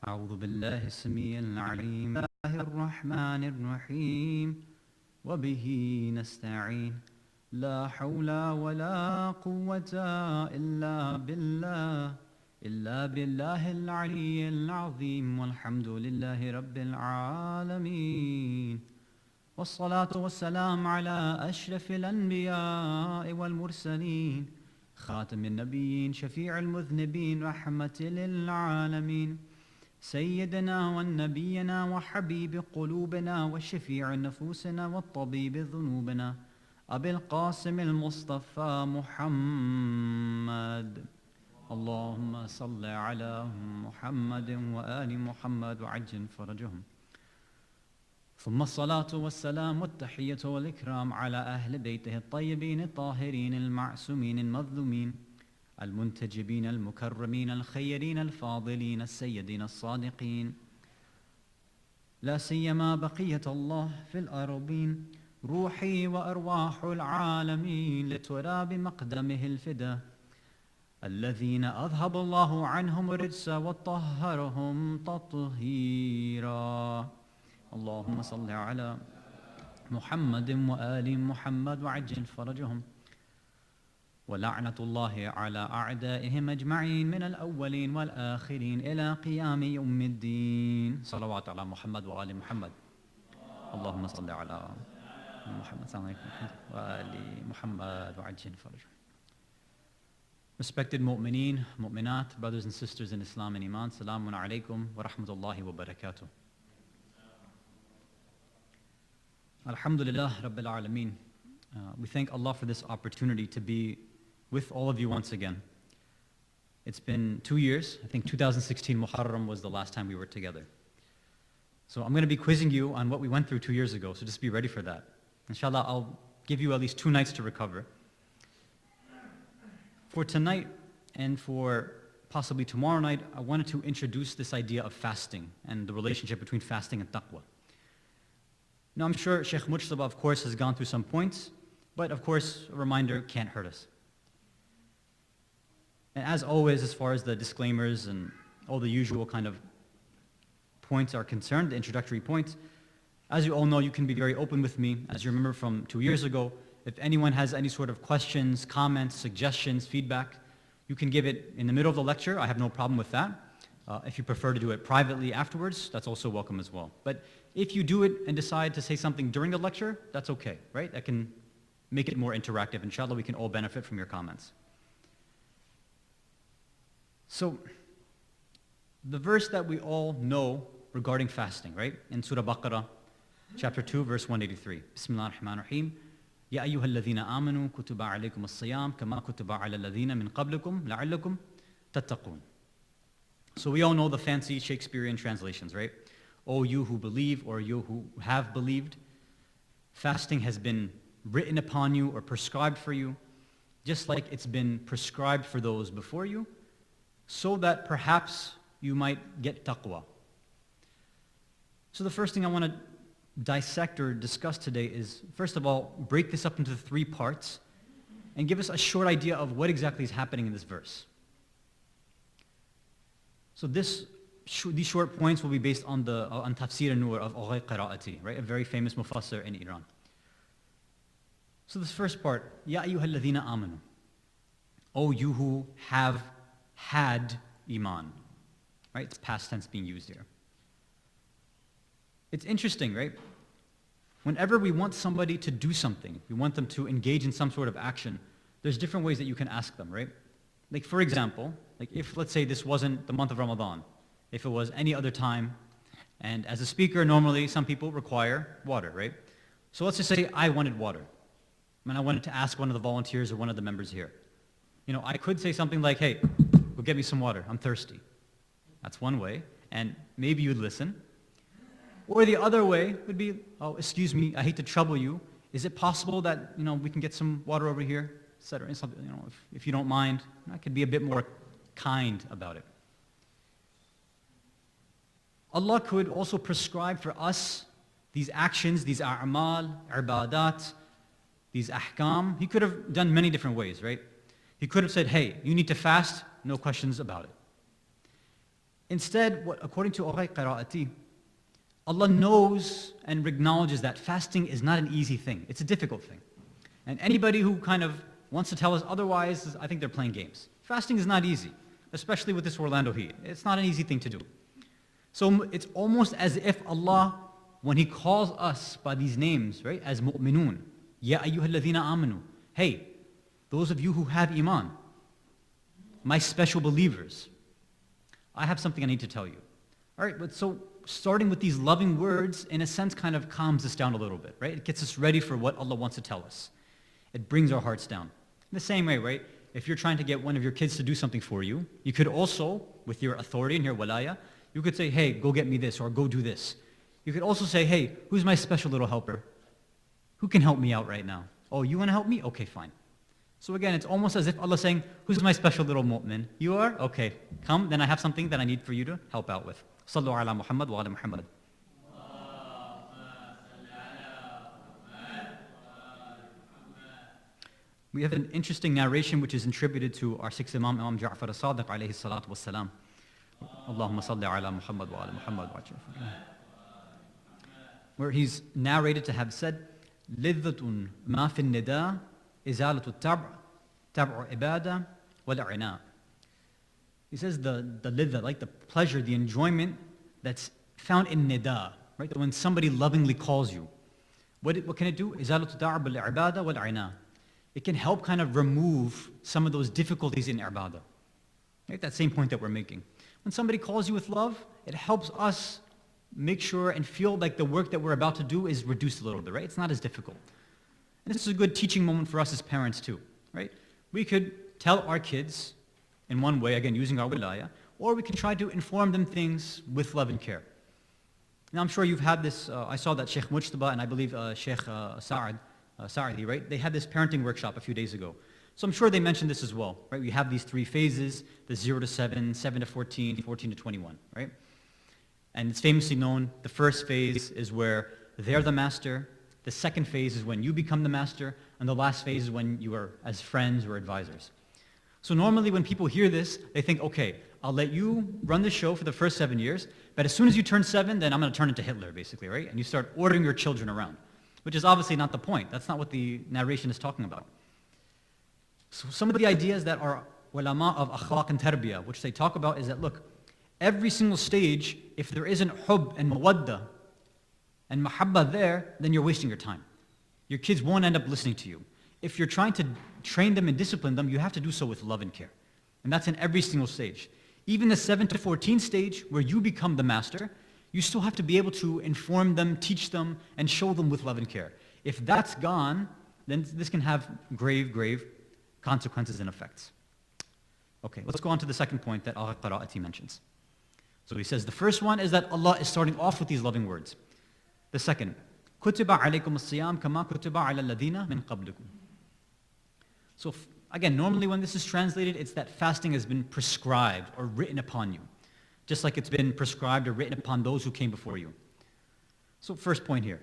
أعوذ بالله السميع العليم الله الرحمن الرحيم وبه نستعين لا حول ولا قوة إلا بالله العلي العظيم والحمد لله رب العالمين والصلاة والسلام على أشرف الأنبياء والمرسلين خاتم النبيين شفيع المذنبين رحمة للعالمين سيدنا ونبينا وحبيب قلوبنا وشفيع نفوسنا والطبيب ذنوبنا أبي القاسم المصطفى محمد اللهم صل على محمد وآل محمد وعجل فرجهم ثم الصلاة والسلام والتحية والإكرام على أهل بيته الطيبين الطاهرين المعصومين المظلومين المنتجبين المكرمين الخيرين الفاضلين السيدين الصادقين لا سيما بقية الله في الأرضين روحي وأرواح العالمين لتراب مقدمه الفدا الذين أذهب الله عنهم الرجس وطهرهم تطهيرا اللهم صل على محمد وآل محمد وعجل فرجهم ولعنة الله على أعدائهم أجمعين من الأولين والآخرين إلى قيام يوم الدين صلوات على محمد وآل محمد اللهم صل على محمد وآل محمد وعجل فرجهم. Respected Mo'mineen, Mo'minat, brothers and sisters in Islam and Iman, Salamun alaikum wa rahmatullahi wa barakatuh. Alhamdulillah Rabbil Alameen. We thank Allah for this opportunity to be with all of you once again. It's been 2 years. I think 2016 Muharram was the last time we were together. So I'm going to be quizzing you on what we went through 2 years ago, so just be ready for that. Inshallah, I'll give you at least 2 nights to recover. For tonight and for possibly tomorrow night, I wanted to introduce this idea of fasting and the relationship between fasting and taqwa. Now, I'm sure Sheikh Mujtaba, of course, has gone through some points, but of course, a reminder can't hurt us. And as always, as far as the disclaimers and all the usual kind of points are concerned, the introductory points, as you all know, you can be very open with me. As you remember from 2 years ago, if anyone has any sort of questions, comments, suggestions, feedback, you can give it in the middle of the lecture. I have no problem with that. If you prefer to do it privately afterwards, that's also welcome as well. But if you do it and decide to say something during the lecture, that's okay, right? That can make it more interactive. Inshallah, we can all benefit from your comments. So, the verse that we all know regarding fasting, right? In Surah Baqarah, chapter 2, verse 183. Bismillah ar-Rahman ar-Rahim. يا أيها الذين آمنوا كتب عليكم الصيام كما كتب على الذين من قبلكم لعلكم تتقون. So we all know the fancy Shakespearean translations, right? O you who believe, or you who have believed, fasting has been written upon you or prescribed for you, just like it's been prescribed for those before you, so that perhaps you might get taqwa. So the first thing I want to dissect or discuss today is, first of all, break this up into 3 parts and give us a short idea of what exactly is happening in this verse. So these short points will be based on Tafsir an-Nur of Aghay Qira'ati, right? A very famous mufassir in Iran. So this first part, Ya ayyuhal ladhina amanu. O you who have had iman. Right? It's past tense being used here. It's interesting, right? Whenever we want somebody to do something, we want them to engage in some sort of action, there's different ways that you can ask them, right? Like for example, like if let's say this wasn't the month of Ramadan, if it was any other time, and as a speaker normally some people require water, right? So let's just say I wanted water, and I wanted to ask one of the volunteers or one of the members here. You know, I could say something like, hey, go get me some water, I'm thirsty. That's one way, and maybe you'd listen. Or the other way would be, oh, excuse me, I hate to trouble you. Is it possible that, we can get some water over here, etc. Something, if you don't mind, I could be a bit more kind about it. Allah could also prescribe for us these actions, these a'mal, ibadat, these ahkam. He could have done many different ways, right? He could have said, hey, you need to fast, no questions about it. Instead, according to qira'ati, Allah knows and acknowledges that fasting is not an easy thing. It's a difficult thing. And anybody who kind of wants to tell us otherwise, I think they're playing games. Fasting is not easy, especially with this Orlando heat. It's not an easy thing to do. So it's almost as if Allah, when He calls us by these names, right, as mu'minun, Ya ayyuhalladhina amanu, hey, those of you who have iman, my special believers, I have something I need to tell you. All right, but so starting with these loving words, in a sense, kind of calms us down a little bit, right? It gets us ready for what Allah wants to tell us. It brings our hearts down. In the same way, right, if you're trying to get one of your kids to do something for you, you could also, with your authority and your walaya, you could say, hey, go get me this, or go do this. You could also say, hey, who's my special little helper? Who can help me out right now? Oh, you want to help me? Okay, fine. So again, it's almost as if Allah is saying, who's my special little mu'min? You are? Okay, come, then I have something that I need for you to help out with. Sallu ala Muhammad wa ala Muhammad. We have an interesting narration which is attributed to our sixth Imam, Imam Ja'far as-Sadiq alayhi salatu wassalam. Allahumma salli ala Muhammad wa ala Muhammad wa where he's narrated to have said, لِذَّةٌ مَا فِي النِّدَاءِ إِزَالَةُ التَّبْعِ تَبْعُ عِبَادَةِ وَالْعِنَاءِ. He says the lidha, like the pleasure, the enjoyment that's found in nida, right? When somebody lovingly calls you. What can it do? إِزَالَةُ التَّبْعِ بِالْعِبَادَةِ وَالْعِنَاءِ. It can help kind of remove some of those difficulties in ibadah. Right? That same point that we're making. When somebody calls you with love, it helps us make sure and feel like the work that we're about to do is reduced a little bit, right? It's not as difficult. And this is a good teaching moment for us as parents too, right? We could tell our kids in one way, again, using our wilaya, or we can try to inform them things with love and care. Now I'm sure you've had this, I saw that Sheikh Mujtaba and I believe Sheikh Sa'adi, right? They had this parenting workshop a few days ago. So I'm sure they mentioned this as well, right? We have these three phases, the 0 to 7, 7 to 14, 14 to 21, right? And it's famously known, the first phase is where they're the master, the second phase is when you become the master, and the last phase is when you are as friends or advisors. So normally when people hear this, they think, okay, I'll let you run the show for the first 7 years, but as soon as you turn 7, then I'm going to turn into Hitler, basically, right? And you start ordering your children around, which is obviously not the point. That's not what the narration is talking about. So some of the ideas that are ulama of akhlaq and tarbiyah, which they talk about is that, look, every single stage, if there isn't hub and mawadda and mahabba there, then you're wasting your time. Your kids won't end up listening to you. If you're trying to train them and discipline them, you have to do so with love and care. And that's in every single stage. Even the 7 to 14 stage, where you become the master, you still have to be able to inform them, teach them, and show them with love and care. If that's gone, then this can have grave, grave consequences and effects. Okay, let's go on to the second point that Al-Qira'ati mentions. So he says the first one is that Allah is starting off with these loving words. The second, كُتِبَ عَلَيْكُمُ الصِّيَامُ كَمَا كُتِبَ عَلَى الَّذِينَ مِنْ قَبْلِكُمْ. So again, normally when this is translated, it's that fasting has been prescribed or written upon you, just like it's been prescribed or written upon those who came before you. So first point here.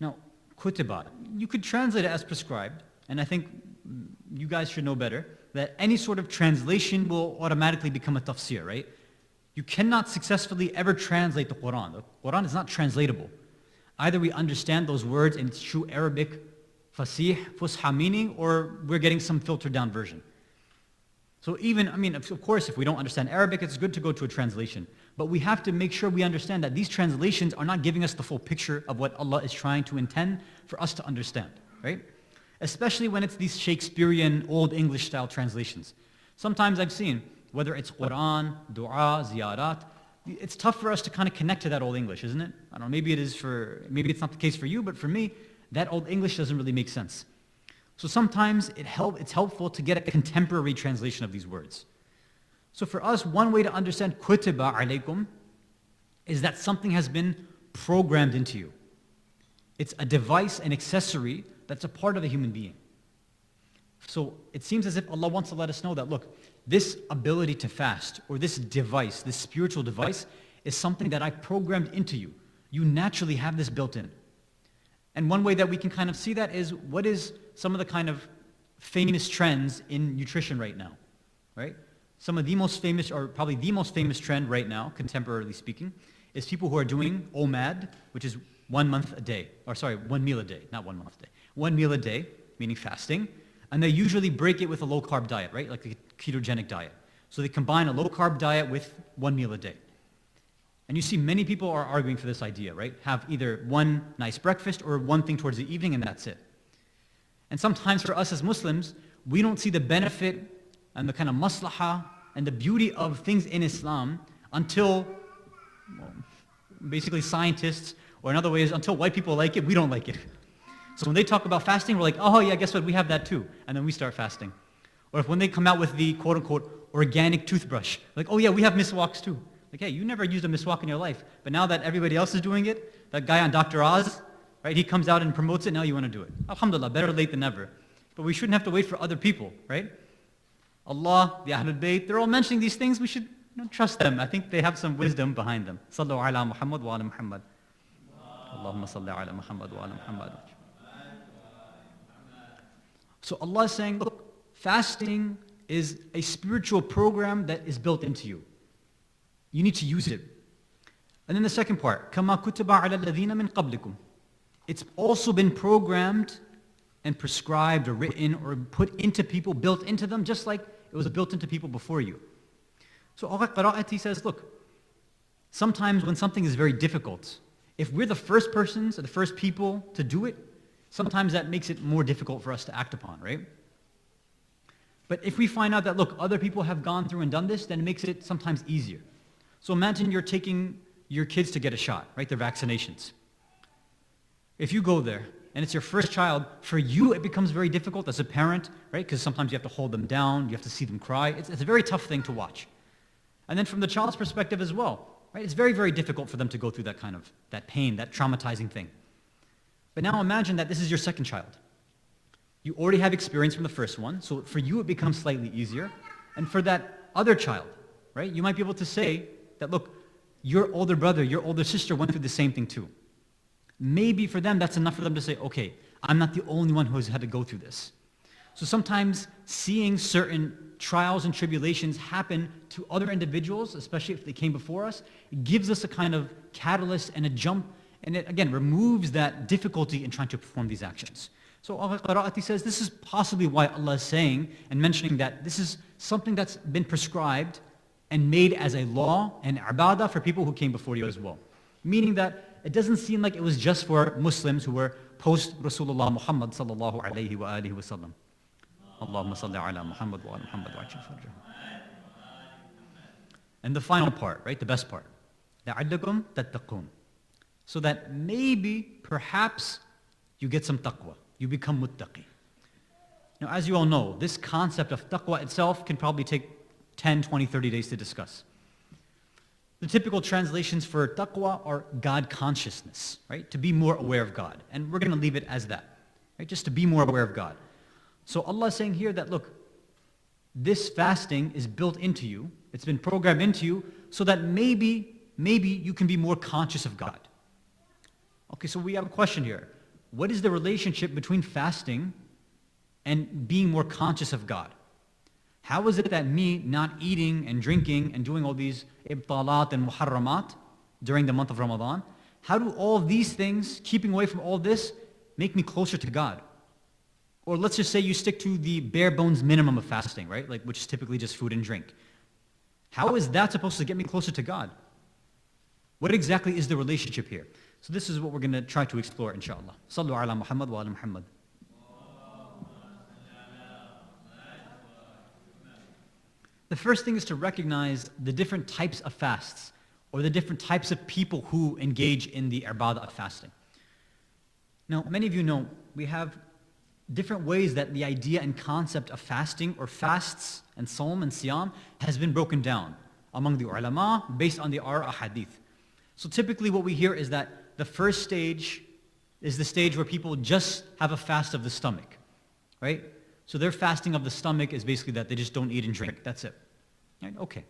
Now, kutiba, you could translate it as prescribed, and I think you guys should know better, that any sort of translation will automatically become a tafsir, right? You cannot successfully ever translate the Quran. The Quran is not translatable. Either we understand those words in its true Arabic, fasih, fusha meaning, or we're getting some filtered down version. So even, of course, if we don't understand Arabic, it's good to go to a translation. But we have to make sure we understand that these translations are not giving us the full picture of what Allah is trying to intend for us to understand, right? Especially when it's these Shakespearean, Old English style translations. Sometimes I've seen, whether it's Quran, dua, ziyarat, it's tough for us to kind of connect to that Old English, isn't it? I don't know, maybe it's not the case for you, but for me, that Old English doesn't really make sense. So sometimes it's helpful to get a contemporary translation of these words. So for us, one way to understand kutiba alaykum is that something has been programmed into you. It's a device, an accessory that's a part of a human being. So it seems as if Allah wants to let us know that, look, this ability to fast, or this device, this spiritual device, is something that I programmed into you. You naturally have this built in. And one way that we can kind of see that is, what is some of the kind of famous trends in nutrition right now, right? some of the most famous, or probably the most famous trend right now, contemporarily speaking, is people who are doing OMAD, which is 1 month a day. Or sorry, 1 meal a day, not 1 month a day. 1 meal a day, meaning fasting. And they usually break it with a low-carb diet, right? Like a ketogenic diet. So they combine a low-carb diet with 1 meal a day. And you see many people are arguing for this idea, right? Have either one nice breakfast or one thing towards the evening and that's it. And sometimes for us as Muslims, we don't see the benefit and the kind of maslahah and the beauty of things in Islam until, well, basically scientists, or another way is until white people like it, we don't like it. So when they talk about fasting, we're like, oh yeah, guess what, we have that too. And then we start fasting. Or if when they come out with the quote-unquote organic toothbrush, like, oh yeah, we have miswaks too. Like, hey, you never used a miswak in your life, but now that everybody else is doing it, that guy on Dr. Oz, right, he comes out and promotes it, now you want to do it. Alhamdulillah, better late than never. But we shouldn't have to wait for other people, right? Allah, the Ahlul Bayt, they're all mentioning these things, we should trust them. I think they have some wisdom behind them. Sallu ala Muhammad wa ala Muhammad. Allahumma salli ala Muhammad wa ala Muhammad. So Allah is saying, look, fasting is a spiritual program that is built into you. You need to use it. And then the second part, كَمَا كُتِبَ عَلَى الَّذِينَ مِنْ قَبْلِكُمْ. It's also been programmed and prescribed or written or put into people, built into them, just like it was built into people before you. So Al-Qira'ati says, look, sometimes when something is very difficult, if we're the first persons or the first people to do it, sometimes that makes it more difficult for us to act upon, right? But if we find out that, look, other people have gone through and done this, then it makes it sometimes easier. So imagine you're taking your kids to get a shot, right? Their vaccinations. If you go there and it's your first child, for you it becomes very difficult as a parent, right? Because sometimes you have to hold them down, you have to see them cry. It's a very tough thing to watch. And then from the child's perspective as well, right? It's very, very difficult for them to go through that pain, that traumatizing thing. But now imagine that this is your second child. You already have experience from the first one, so for you it becomes slightly easier. And for that other child, right? You might be able to say that, look, your older brother, your older sister went through the same thing too. Maybe for them that's enough for them to say, okay, I'm not the only one who has had to go through this. So sometimes seeing certain trials and tribulations happen to other individuals, especially if they came before us, it gives us a kind of catalyst and a jump, and it again removes that difficulty in trying to perform these actions. So Al-Qira'ati says this is possibly why Allah is saying and mentioning that this is something that's been prescribed and made as a law and ibadah for people who came before you as well. Meaning that it doesn't seem like it was just for Muslims who were post Rasulullah Muhammad sallallahu alayhi wa alihi wa sallam. Allahumma salli ala Muhammad wa ala Muhammad wa ajil fajr. And the final part, right, the best part. لَعَلَّكُمْ تَتَّقُونَ. So that maybe, perhaps, you get some taqwa. You become muttaqi. Now, as you all know, this concept of taqwa itself can probably take 10, 20, 30 days to discuss. The typical translations for taqwa are God consciousness, right? To be more aware of God. And we're going to leave it as that, right? Just to be more aware of God. So Allah is saying here that, look, this fasting is built into you. It's been programmed into you so that maybe you can be more conscious of God. Okay, so we have a question here. What is the relationship between fasting and being more conscious of God? How is it that me not eating and drinking and doing all these ibtalat and muharramat during the month of Ramadan, how do all these things, keeping away from all this, make me closer to God? Or let's just say you stick to the bare bones minimum of fasting, right? Like, which is typically just food and drink. How is that supposed to get me closer to God? What exactly is the relationship here? So this is what we're going to try to explore, inshallah. Sallu ala Muhammad wa ala Muhammad. The first thing is to recognize the different types of fasts, or the different types of people who engage in the ibadah of fasting. Now, many of you know we have different ways that the idea and concept of fasting, or fasts and sawm and siyam, has been broken down among the ulama based on the ahadith. So typically what we hear is that the first stage is the stage where people just have a fast of the stomach, right? So their fasting of the stomach is basically that they just don't eat and drink. That's it. Right? Okay.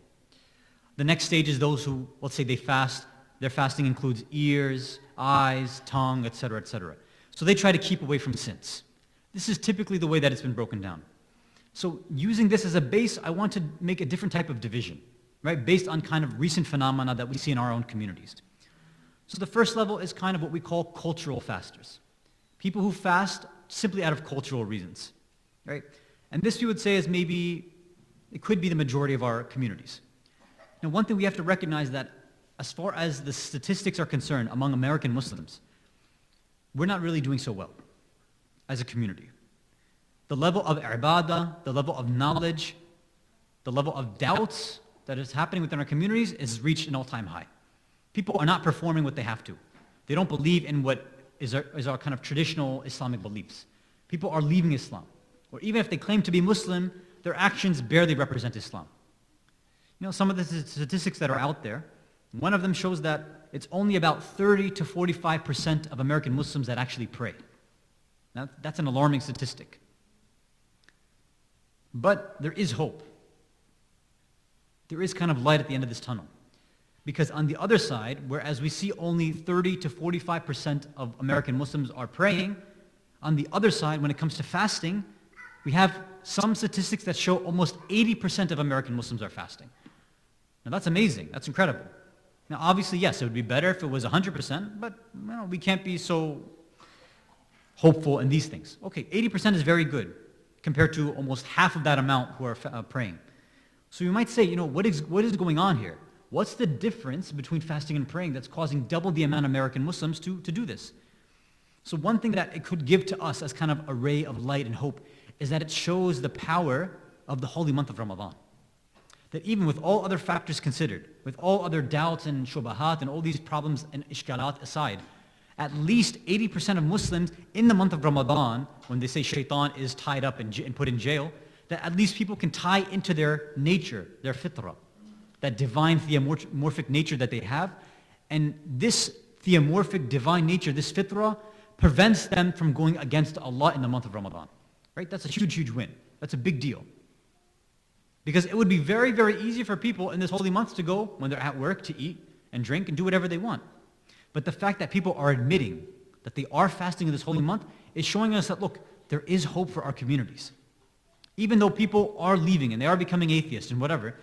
The next stage is those who, let's say they fast, their fasting includes ears, eyes, tongue, etc., etc. So they try to keep away from sins. This is typically the way that it's been broken down. So using this as a base, I want to make a different type of division, right? Based on kind of recent phenomena that we see in our own communities. So the first level is kind of what we call cultural fasters. People who fast simply out of cultural reasons, right? And this we would say is maybe, it could be the majority of our communities. Now, one thing we have to recognize that as far as the statistics are concerned among American Muslims, we're not really doing so well as a community. The level of ibadah, the level of knowledge, the level of doubts that is happening within our communities is reached an all-time high. People are not performing what they have to. They don't believe in what is our kind of traditional Islamic beliefs. People are leaving Islam. Or even if they claim to be Muslim, their actions barely represent Islam. You know, some of the statistics that are out there, one of them shows that it's only about 30 to 45% of American Muslims that actually pray. Now, that's an alarming statistic. But there is hope. There is kind of light at the end of this tunnel. Because on the other side, whereas we see only 30 to 45% of American Muslims are praying, on the other side, when it comes to fasting, we have some statistics that show almost 80% of American Muslims are fasting. Now that's amazing, that's incredible. Now obviously, yes, it would be better if it was 100%, but we can't be so hopeful in these things. Okay, 80% is very good compared to almost half of that amount who are praying. So you might say, what is going on here? What's the difference between fasting and praying that's causing double the amount of American Muslims to do this? So one thing that it could give to us as kind of a ray of light and hope is that it shows the power of the holy month of Ramadan. That even with all other factors considered, with all other doubts and shubahat and all these problems and ishkalat aside, at least 80% of Muslims in the month of Ramadan, when they say shaitan is tied up and put in jail, that at least people can tie into their nature, their fitrah, that divine theomorphic nature that they have. And this theomorphic divine nature, this fitrah, prevents them from going against Allah in the month of Ramadan. Right? That's a huge, huge win. That's a big deal. Because it would be very, very easy for people in this holy month to go when they're at work to eat and drink and do whatever they want. But the fact that people are admitting that they are fasting in this holy month is showing us that, look, there is hope for our communities. Even though people are leaving and they are becoming atheists and whatever,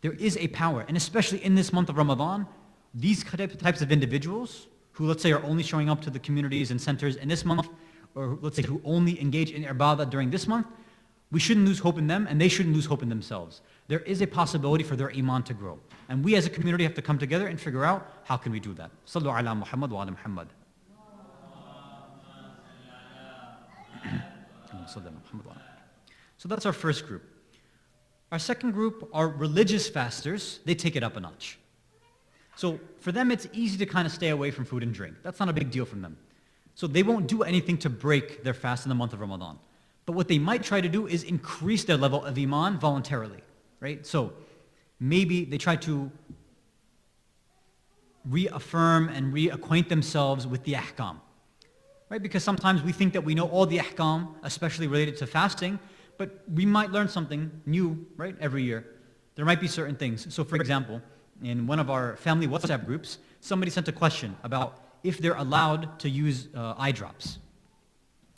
there is a power. And especially in this month of Ramadan, these types of individuals who, let's say, are only showing up to the communities and centers in this month, or let's say who only engage in ibadah during this month, we shouldn't lose hope in them and they shouldn't lose hope in themselves. There is a possibility for their iman to grow. And we as a community have to come together and figure out how can we do that. Sallu ala Muhammad wa ala Muhammad. So that's our first group. Our second group are religious fasters. They take it up a notch. So for them, it's easy to kind of stay away from food and drink. That's not a big deal from them. So they won't do anything to break their fast in the month of Ramadan. But what they might try to do is increase their level of iman voluntarily, right? So maybe they try to reaffirm and reacquaint themselves with the ahkam, right? Because sometimes we think that we know all the ahkam, especially related to fasting, but we might learn something new, right, every year. There might be certain things. So for example, in one of our family WhatsApp groups, somebody sent a question about if they're allowed to use eye drops.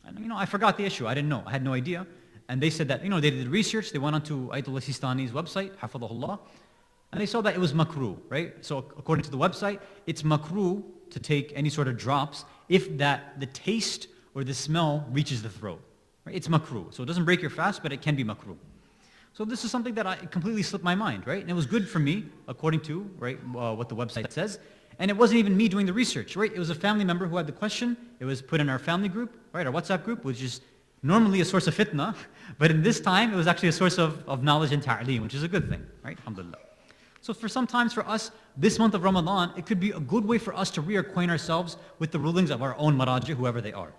And I forgot the issue. I didn't know. I had no idea. And they said that, they did research. They went onto Ayatollah Sistani's website, Hafadahullah, and they saw that it was makruh, right? So according to the website, it's makruh to take any sort of drops if the taste or the smell reaches the throat. Right? It's makruh. So it doesn't break your fast, but it can be makruh. So this is something that it completely slipped my mind, right? And it was good for me, according to what the website says. And it wasn't even me doing the research, right? It was a family member who had the question. It was put in our family group, right? Our WhatsApp group, which is normally a source of fitna. But in this time, it was actually a source of knowledge and ta'aleem, which is a good thing, right? Alhamdulillah. So sometimes for us, this month of Ramadan, it could be a good way for us to reacquaint ourselves with the rulings of our own maraji, whoever they are.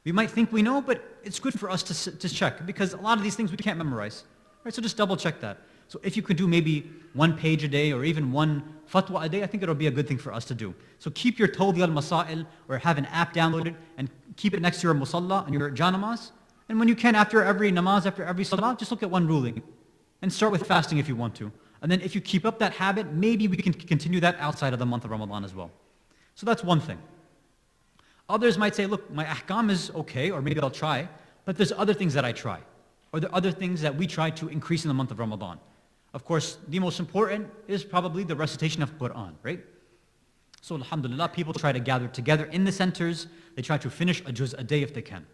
We might think we know, but it's good for us to check, because a lot of these things we can't memorize. Right, so just double check that. So if you could do maybe 1 page a day or even 1 fatwa a day, I think it'll be a good thing for us to do. So keep your Tawdi al-Masail or have an app downloaded and keep it next to your musalla and your janamaz. And when you can, after every namaz, after every salah, just look at one ruling. And start with fasting if you want to. And then if you keep up that habit, maybe we can continue that outside of the month of Ramadan as well. So that's one thing. Others might say, look, my ahkam is okay, or maybe I'll try, but there's other things that I try. Or there are other things that we try to increase in the month of Ramadan. Of course, the most important is probably the recitation of Quran, right? So alhamdulillah, people try to gather together in the centers. They try to finish a juz a day if they can.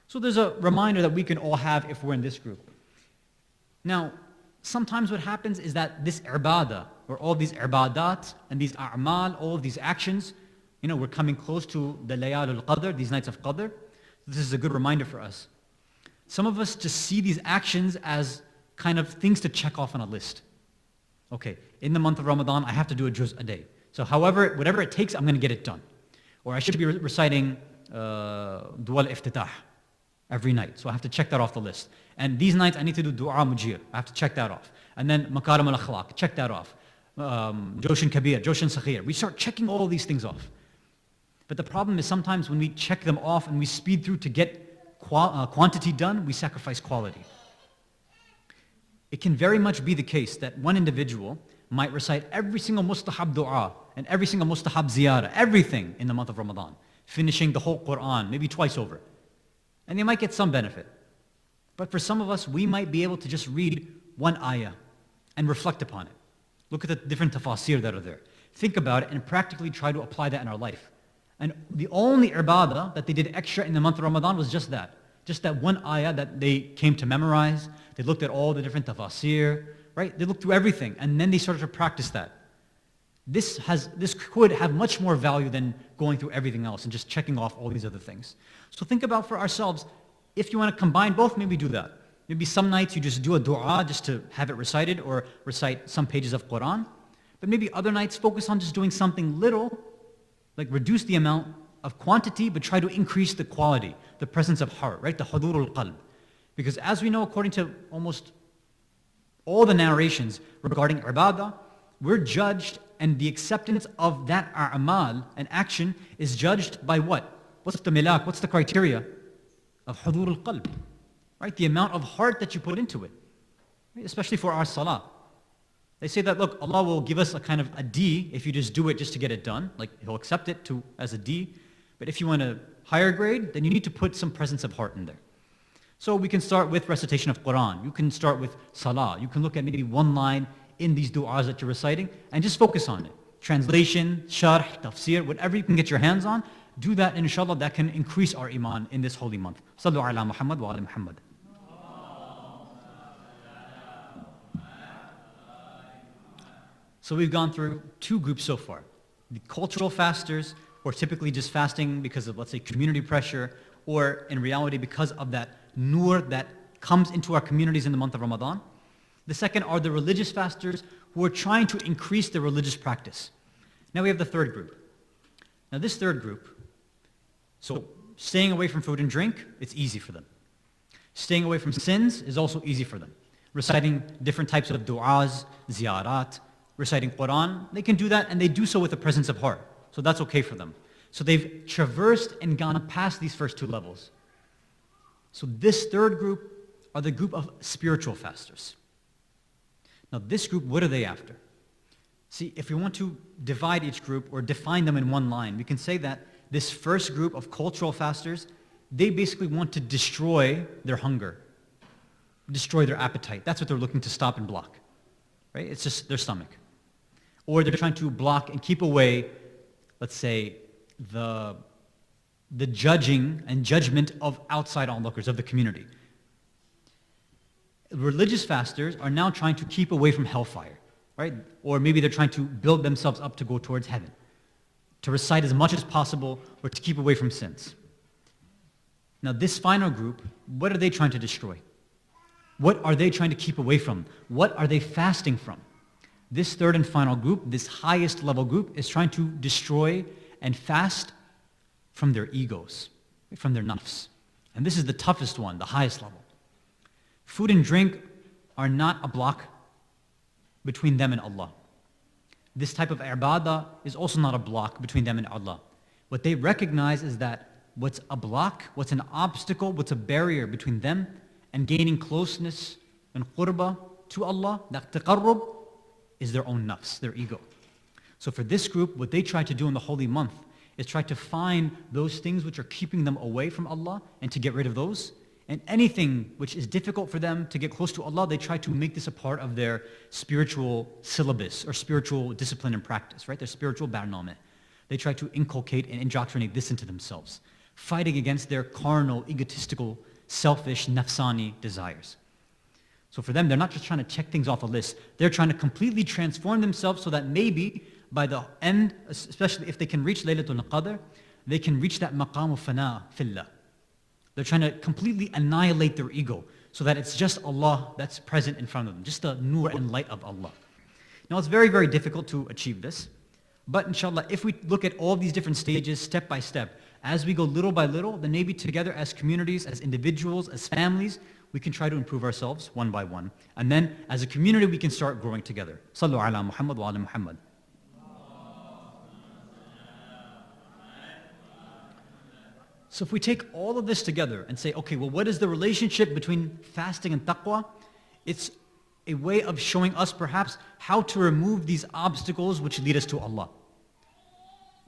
So there's a reminder that we can all have if we're in this group. Now, sometimes what happens is that this ibadah, or all these ibadat and these a'mal, all of these actions, we're coming close to the layal al-qadr, these nights of qadr. This is a good reminder for us. Some of us just see these actions as kind of things to check off on a list. Okay, in the month of Ramadan, I have to do a juz a day. So whatever it takes, I'm going to get it done. Or I should be reciting dua al-iftitah every night. So I have to check that off the list. And these nights, I need to do dua mujir. I have to check that off. And then makaram al-akhlaq, check that off. Joshin kabir, joshin sakhir. We start checking all these things off. But the problem is sometimes when we check them off and we speed through to get quantity done, we sacrifice quality. It can very much be the case that one individual might recite every single mustahab dua and every single mustahab ziyarah, everything in the month of Ramadan, finishing the whole Quran, maybe twice over. And they might get some benefit. But for some of us, we might be able to just read one ayah and reflect upon it. Look at the different tafasir that are there. Think about it and practically try to apply that in our life. And the only ibadah that they did extra in the month of Ramadan was just that one ayah that they came to memorize. They looked at all the different tafasir, right? They looked through everything, and then they started to practice that. This could have much more value than going through everything else and just checking off all these other things. So think about for ourselves, if you want to combine both, maybe do that. Maybe some nights you just do a dua just to have it recited or recite some pages of Quran. But maybe other nights focus on just doing something little, like reduce the amount of quantity, but try to increase the quality, the presence of heart, right? The hudurul qalb. Because as we know, according to almost all the narrations regarding ibadah, we're judged, and the acceptance of that a'mal and action is judged by what? What's the milak? What's the criteria? Of hudurul qalb, right? The amount of heart that you put into it, right? Especially for our salah. They say that, look, Allah will give us a kind of a D if you just do it just to get it done. Like, He'll accept it as a D. But if you want a higher grade, then you need to put some presence of heart in there. So we can start with recitation of Quran. You can start with salah. You can look at maybe one line in these du'as that you're reciting and just focus on it. Translation, sharh, tafsir, whatever you can get your hands on, do that, and inshallah that can increase our iman in this holy month. Sallu ala Muhammad wa ala Muhammad. So we've gone through two groups so far. The cultural fasters, who are typically just fasting because of, let's say, community pressure, or in reality because of that nur that comes into our communities in the month of Ramadan. The second are the religious fasters who are trying to increase their religious practice. Now we have the third group. Now this third group, so staying away from food and drink, it's easy for them. Staying away from sins is also easy for them. Reciting different types of du'as, ziyarat, reciting Quran, they can do that, and they do so with a presence of heart. So that's okay for them. So they've traversed and gone past these first two levels. So this third group are the group of spiritual fasters. Now this group, what are they after? See, if we want to divide each group or define them in one line, we can say that this first group of cultural fasters, they basically want to destroy their hunger, destroy their appetite. That's what they're looking to stop and block, right? It's just their stomach. Or they're trying to block and keep away, let's say, the judging and judgment of outside onlookers, of the community. Religious fasters are now trying to keep away from hellfire, right? Or maybe they're trying to build themselves up to go towards heaven, to recite as much as possible, or to keep away from sins. Now this final group, what are they trying to destroy? What are they trying to keep away from? What are they fasting from? This third and final group, this highest level group, is trying to destroy and fast from their egos, from their nafs. And this is the toughest one, the highest level. Food and drink are not a block between them and Allah. This type of ibadah is also not a block between them and Allah. What they recognize is that what's a block, what's an obstacle, what's a barrier between them and gaining closeness and qurbah to Allah, that taqarrub, is their own nafs, their ego. So for this group, what they try to do in the holy month is try to find those things which are keeping them away from Allah and to get rid of those, And anything which is difficult for them to get close to Allah, they try to make this a part of their spiritual syllabus or spiritual discipline and practice, right? Their spiritual barname. They try to inculcate and indoctrinate this into themselves, fighting against their carnal, egotistical, selfish, nafsani desires. So for them, they're not just trying to check things off a list. They're trying to completely transform themselves so that maybe by the end, especially if they can reach Laylatul Qadr, they can reach that maqam of fana fillah. They're trying to completely annihilate their ego so that it's just Allah that's present in front of them, just the nur and light of Allah. Now it's very, very difficult to achieve this. But inshallah, if we look at all these different stages, step by step, as we go little by little, then maybe together as communities, as individuals, as families, we can try to improve ourselves one by one. And then as a community, we can start growing together. Sallu ala Muhammad wa ala Muhammad. So if we take all of this together and say, okay, well, what is the relationship between fasting and taqwa? It's a way of showing us perhaps how to remove these obstacles which lead us to Allah.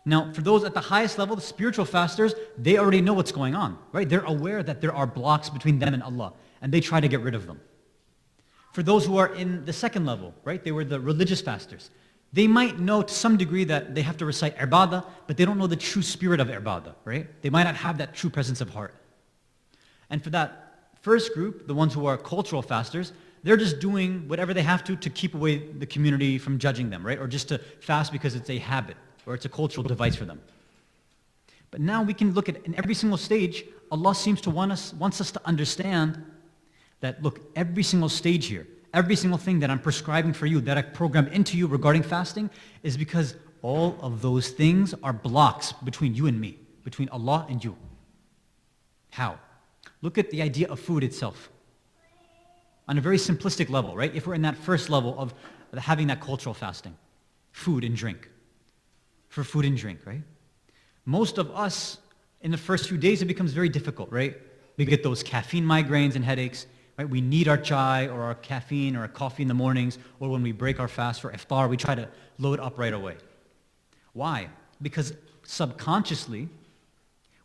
Now, for those at the highest level, the spiritual fasters, they already know what's going on, right? They're aware that there are blocks between them and Allah, and they try to get rid of them. For those who are in the second level, right? They were the religious fasters. They might know to some degree that they have to recite ibadah, but they don't know the true spirit of ibadah, right? They might not have that true presence of heart. And for that first group, the ones who are cultural fasters, they're just doing whatever they have to keep away the community from judging them, right? Or just to fast because it's a habit or it's a cultural device for them. But now we can look at in every single stage, Allah seems to wants us to understand that, look, every single stage here, every single thing that I'm prescribing for you, that I programmed into you regarding fasting, is because all of those things are blocks between you and me, between Allah and you. How? Look at the idea of food itself. On a very simplistic level, right? If we're in that first level of having that cultural fasting, food and drink. For food and drink, right? Most of us, in the first few days, it becomes very difficult, right? We get those caffeine migraines and headaches. Right? We need our chai or our caffeine or our coffee in the mornings, or when we break our fast for iftar, we try to load up right away. Why? Because subconsciously,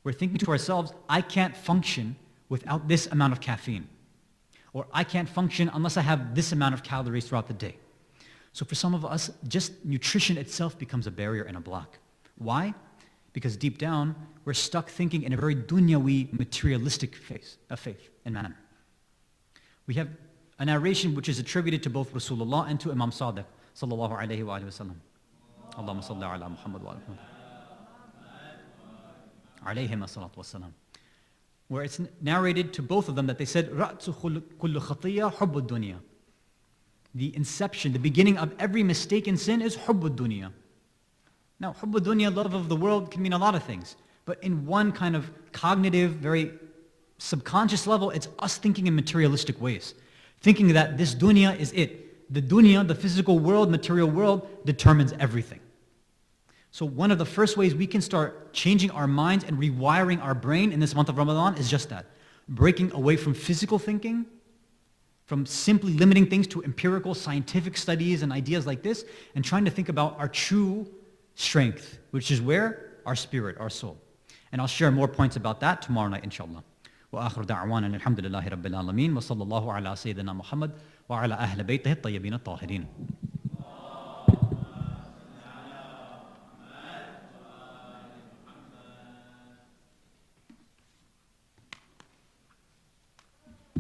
we're thinking to ourselves, I can't function without this amount of caffeine. Or I can't function unless I have this amount of calories throughout the day. So for some of us, just nutrition itself becomes a barrier and a block. Why? Because deep down, we're stuck thinking in a very dunyawi, materialistic faith and manner. We have a narration which is attributed to both Rasulullah and to Imam Sadiq, sallallahu alayhi wa sallam. Allahumma salli ala Muhammad wa ala Muhammad. Alayhim as-salatu was-salam. Where it's narrated to both of them that they said, رَأْسُ كُلُّ خَطِيَّةٍ حُبُّ الدُّنْيَا. The inception, the beginning of every mistaken sin is حُبُّ الدُّنْيَا. Now, حُبُّ الدُّنْيَا, love of the world, can mean a lot of things. But in one kind of cognitive, very subconscious level, it's us thinking in materialistic ways. Thinking that this dunya is it. The dunya, the physical world, material world, determines everything. So one of the first ways we can start changing our minds and rewiring our brain in this month of Ramadan is just that. Breaking away from physical thinking, from simply limiting things to empirical, scientific studies and ideas like this, and trying to think about our true strength, which is where? Our spirit, our soul. And I'll share more points about that tomorrow night, inshallah. وآخر دعوانا الحمد لله رب العالمين وصلى الله على سيدنا محمد وعلى أهل بيته الطيبين الطاهرين.